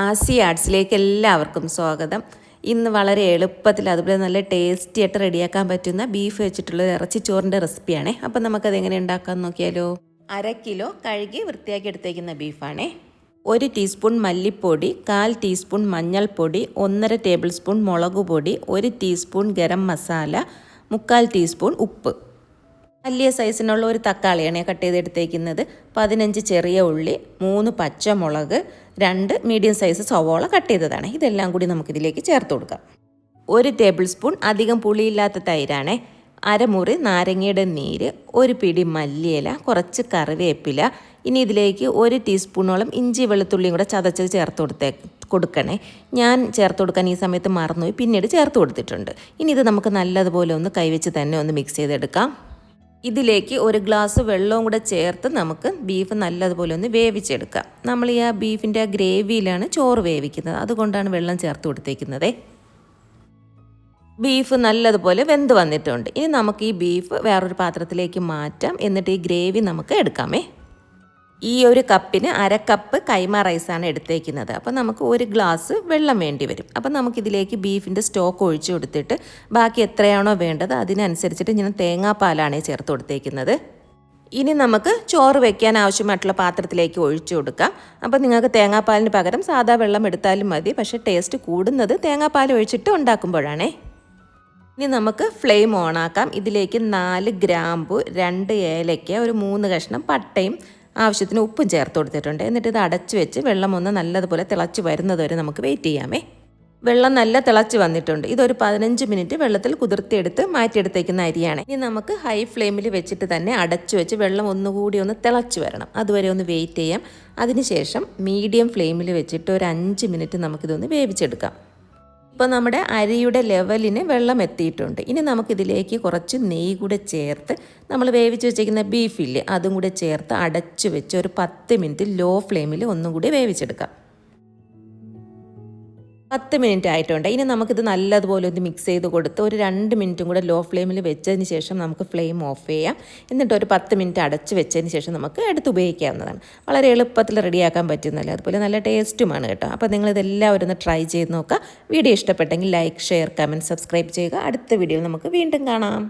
ആസി ആർട്സിലേക്ക് എല്ലാവർക്കും സ്വാഗതം. ഇന്ന് വളരെ എളുപ്പത്തിൽ അതുപോലെ നല്ല ടേസ്റ്റി ആയിട്ട് റെഡിയാക്കാൻ പറ്റുന്ന ബീഫ് വെച്ചിട്ടുള്ള ഇറച്ചിച്ചോറിൻ്റെ റെസിപ്പിയാണേ. അപ്പം നമുക്കത് എങ്ങനെ ഉണ്ടാക്കാൻ നോക്കിയാലോ. 1/2 കിലോ കഴുകി വൃത്തിയാക്കി എടുത്തേക്കുന്ന ബീഫാണേ. 1 ടീസ്പൂൺ മല്ലിപ്പൊടി, 1/4 ടീസ്പൂൺ മഞ്ഞൾപ്പൊടി, 1.5 ടേബിൾ സ്പൂൺ മുളക് പൊടി, 1 ടീസ്പൂൺ ഗരം മസാല, 3/4 ടീസ്പൂൺ ഉപ്പ്. വലിയ സൈസിനുള്ള ഒരു തക്കാളിയാണ് കട്ട് ചെയ്തെടുത്തേക്കുന്നത്. 15 ചെറിയ ഉള്ളി, 3 പച്ചമുളക്, 2 മീഡിയം സൈസ് സവോള കട്ട് ചെയ്തതാണ്. ഇതെല്ലാം കൂടി നമുക്കിതിലേക്ക് ചേർത്ത് കൊടുക്കാം. 1 ടേബിൾ സ്പൂൺ അധികം പുളിയില്ലാത്ത തൈരാണ്, അരമുറി നാരങ്ങയുടെ നീര്, 1 പിടി മല്ലിയില, കുറച്ച് കറിവേപ്പില. ഇനി ഇതിലേക്ക് 1 ടീസ്പൂണോളം ഇഞ്ചി വെളുത്തുള്ളിയും കൂടെ ചതച്ചത് ചേർത്ത് കൊടുക്കണേ. ഞാൻ ചേർത്ത് കൊടുക്കാൻ ഈ സമയത്ത് മറന്നുപോയി, പിന്നീട് ചേർത്ത് കൊടുത്തിട്ടുണ്ട്. ഇനി ഇത് നമുക്ക് നല്ലതുപോലെ ഒന്ന് കൈവച്ച് തന്നെ ഒന്ന് മിക്സ് ചെയ്തെടുക്കാം. ഇതിലേക്ക് 1 ഗ്ലാസ് വെള്ളവും കൂടെ ചേർത്ത് നമുക്ക് ബീഫ് നല്ലതുപോലെ ഒന്ന് വേവിച്ചെടുക്കാം. നമ്മൾ ഈ ബീഫിൻ്റെ ഗ്രേവിയിലാണ് ചോറ് വേവിക്കുന്നത്, അതുകൊണ്ടാണ് വെള്ളം ചേർത്ത് കൊടുത്തേക്കുന്നത്. ബീഫ് നല്ലതുപോലെ വെന്ത് വന്നിട്ടുണ്ട്. ഇനി നമുക്ക് ഈ ബീഫ് വേറൊരു പാത്രത്തിലേക്ക് മാറ്റാം. എന്നിട്ട് ഈ ഗ്രേവി നമുക്ക് എടുക്കാമേ. ഈ ഒരു കപ്പിന് 1/2 കപ്പ് കൈമ റൈസാണ് എടുത്തേക്കുന്നത്. അപ്പോൾ നമുക്ക് 1 ഗ്ലാസ് വെള്ളം വേണ്ടി വരും. അപ്പം നമുക്കിതിലേക്ക് ബീഫിൻ്റെ സ്റ്റോക്ക് ഒഴിച്ചു കൊടുത്തിട്ട് ബാക്കി എത്രയാണോ വേണ്ടത് അതിനനുസരിച്ചിട്ട് ഞാൻ തേങ്ങാപ്പാലാണ് ചേർത്ത് കൊടുത്തേക്കുന്നത്. ഇനി നമുക്ക് ചോറ് വയ്ക്കാൻ ആവശ്യമായിട്ടുള്ള പാത്രത്തിലേക്ക് ഒഴിച്ചു കൊടുക്കാം. അപ്പോൾ നിങ്ങൾക്ക് തേങ്ങാപ്പാലിന് പകരം സാദാ വെള്ളം എടുത്താലും മതി. പക്ഷേ ടേസ്റ്റ് കൂടുന്നത് തേങ്ങാപ്പാൽ ഒഴിച്ചിട്ട് ഉണ്ടാക്കുമ്പോഴാണേ. ഇനി നമുക്ക് ഫ്ലെയിം ഓണാക്കാം. ഇതിലേക്ക് 4 ഗ്രാമ്പു, 2 ഏലയ്ക്ക, ഒരു 3 കഷ്ണം പട്ടയും ആവശ്യത്തിന് ഉപ്പും ചേർത്ത് കൊടുത്തിട്ടുണ്ട്. എന്നിട്ട് ഇത് അടച്ചു വെച്ച് വെള്ളം ഒന്ന് നല്ലതുപോലെ തിളച്ച് വരുന്നത് വരെ നമുക്ക് വെയിറ്റ് ചെയ്യാമേ. വെള്ളം നല്ല തിളച്ച് വന്നിട്ടുണ്ട്. ഇതൊരു 15 മിനിറ്റ് വെള്ളത്തിൽ കുതിർത്തിയെടുത്ത് മാറ്റിയെടുത്തേക്കുന്ന അരിയാണ്. ഇനി നമുക്ക് ഹൈ ഫ്ലെയിമിൽ വെച്ചിട്ട് തന്നെ അടച്ചു വെച്ച് വെള്ളം ഒന്നുകൂടി ഒന്ന് തിളച്ച് വരണം, അതുവരെ ഒന്ന് വെയിറ്റ് ചെയ്യാം. അതിനുശേഷം മീഡിയം ഫ്ലെയിമിൽ വെച്ചിട്ട് ഒരു 5 മിനിറ്റ് നമുക്കിതൊന്ന് വേവിച്ചെടുക്കാം. ഇപ്പോൾ നമ്മുടെ അരിയുടെ ലെവലിന് വെള്ളം എത്തിയിട്ടുണ്ട്. ഇനി നമുക്കിതിലേക്ക് കുറച്ച് നെയ്യ് കൂടെ ചേർത്ത് നമ്മൾ വേവിച്ച് വെച്ചിരിക്കുന്ന ബീഫില്ലേ അതും കൂടെ ചേർത്ത് അടച്ചു വെച്ച് ഒരു 10 മിനിറ്റ് ലോ ഫ്ലെയിമിൽ ഒന്നും കൂടി വേവിച്ചെടുക്കാം. 10 മിനിറ്റ് ആയിട്ടുണ്ട്. ഇനി നമുക്കിത് നല്ലതുപോലെ ഒന്ന് മിക്സ് ചെയ്ത് കൊടുത്ത് ഒരു 2 മിനിറ്റും കൂടെ ലോ ഫ്ലെയിമിൽ വെച്ചതിന് ശേഷം നമുക്ക് ഫ്ലെയിം ഓഫ് ചെയ്യാം. എന്നിട്ട് ഒരു 10 മിനിറ്റ് അടച്ച് വെച്ചതിന് ശേഷം നമുക്ക് എടുത്ത് ഉപയോഗിക്കാവുന്നതാണ്. വളരെ എളുപ്പത്തിൽ റെഡിയാക്കാൻ പറ്റുന്നല്ലേ, അതുപോലെ നല്ല ടേസ്റ്റുമാണ് കേട്ടോ. അപ്പോൾ നിങ്ങളിതെല്ലാവരും ഒന്ന് ട്രൈ ചെയ്ത് നോക്കുക. വീഡിയോ ഇഷ്ടപ്പെട്ടെങ്കിൽ ലൈക്ക്, ഷെയർ, കമൻറ്റ്, സബ്സ്ക്രൈബ് ചെയ്യുക. അടുത്ത വീഡിയോയിൽ നമുക്ക് വീണ്ടും കാണാം.